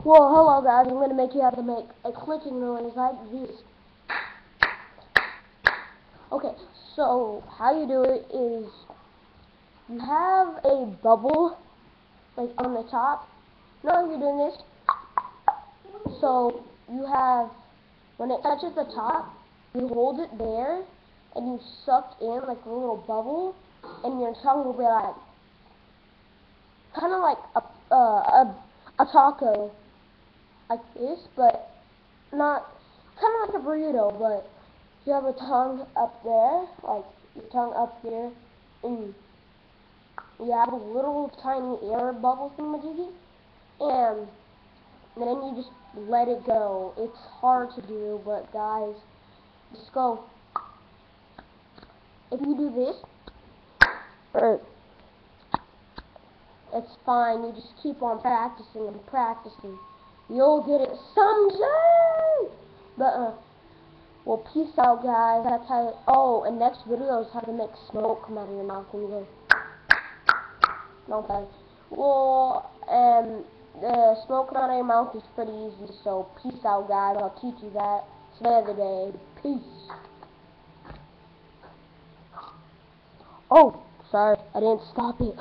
Well, hello guys, I'm going to make you have to make a clicking noise like this. Okay, so how you do it is you have a bubble like on the top. No, you're doing this. So you have, when it touches the top, you hold it there and you suck in like a little bubble, and your tongue will be like kind of like a taco, like this, but not kind of like a burrito, but you have a tongue up there, like your tongue up here, and you have a little tiny air bubble thingamajiggy, and then you just let it go. It's hard to do, but guys, just go. If you do this, or it's fine. You just keep on practicing and practicing. You'll get it someday. But well, peace out, guys. That's how. Oh, and next video is how to make smoke come out of your mouth when you go. Okay. Well, smoke come out of your mouth is pretty easy. So peace out, guys. I'll teach you that some other day. Peace. Oh, sorry, I didn't stop it.